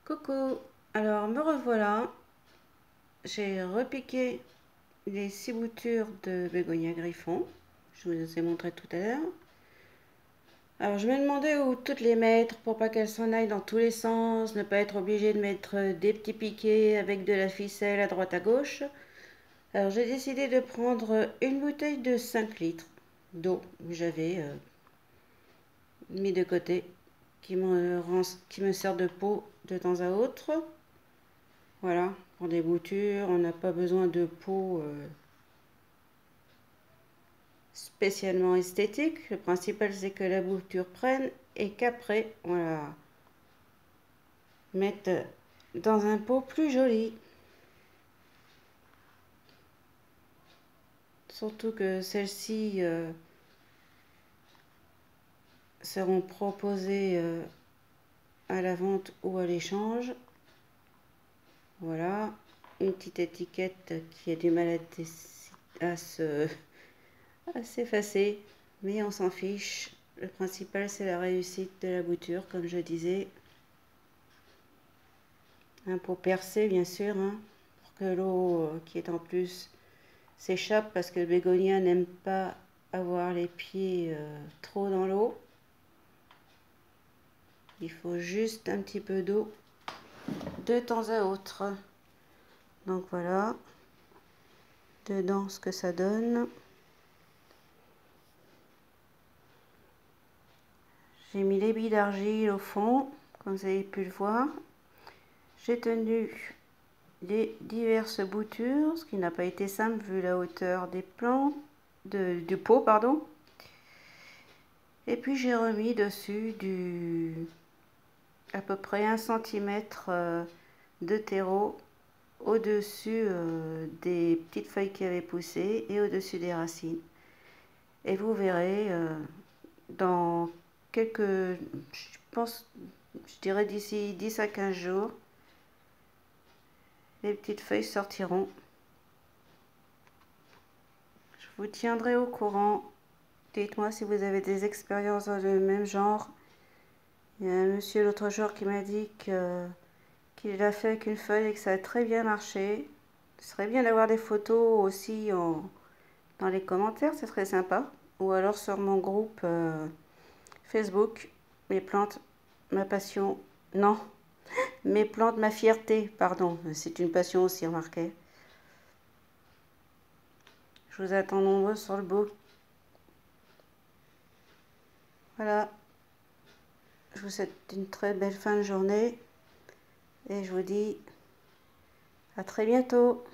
Coucou, alors me revoilà. J'ai repiqué les 6 boutures de bégonia griffon. Je vous ai montré tout à l'heure. Alors je me demandais où toutes les mettre pour pas qu'elles s'en aillent dans tous les sens, ne pas être obligée de mettre des petits piquets avec de la ficelle à droite à gauche. Alors j'ai décidé de prendre une bouteille de 5 litres d'eau que j'avais mis de côté, qui me sert de pot de temps à autre. Voilà, pour des boutures, on n'a pas besoin de pot spécialement esthétique. Le principal, c'est que la bouture prenne et qu'après, on la mette dans un pot plus joli. Surtout que celles-ci seront proposées à la vente ou à l'échange. Voilà, une petite étiquette qui a du mal à s'effacer, mais on s'en fiche. Le principal, c'est la réussite de la bouture, comme je disais. Un pot percé, bien sûr, hein, pour que l'eau qui est en plus s'échappe, parce que le bégonia n'aime pas avoir les pieds trop dans l'eau. Il faut juste un petit peu d'eau de temps à autre. Donc voilà, dedans ce que ça donne. J'ai mis les billes d'argile au fond, comme vous avez pu le voir. J'ai tenu les diverses boutures, ce qui n'a pas été simple vu la hauteur des plantes, du pot, pardon. Et puis j'ai remis dessus à peu près 1 cm de terreau au-dessus des petites feuilles qui avaient poussé et au-dessus des racines. Et vous verrez dans je pense, je dirais d'ici 10 à 15 jours, les petites feuilles sortiront. Je vous tiendrai au courant. Dites-moi si vous avez des expériences dans le même genre. Il y a un monsieur l'autre jour qui m'a dit qu'il l'a fait avec une feuille et que ça a très bien marché. Ce serait bien d'avoir des photos aussi dans les commentaires, ce serait sympa. Ou alors sur mon groupe Facebook, mes plantes, ma passion. Non, mes plantes, ma fierté, pardon. C'est une passion aussi, remarquez. Je vous attends nombreux sur le book. Voilà. Je vous souhaite une très belle fin de journée. Et je vous dis à très bientôt.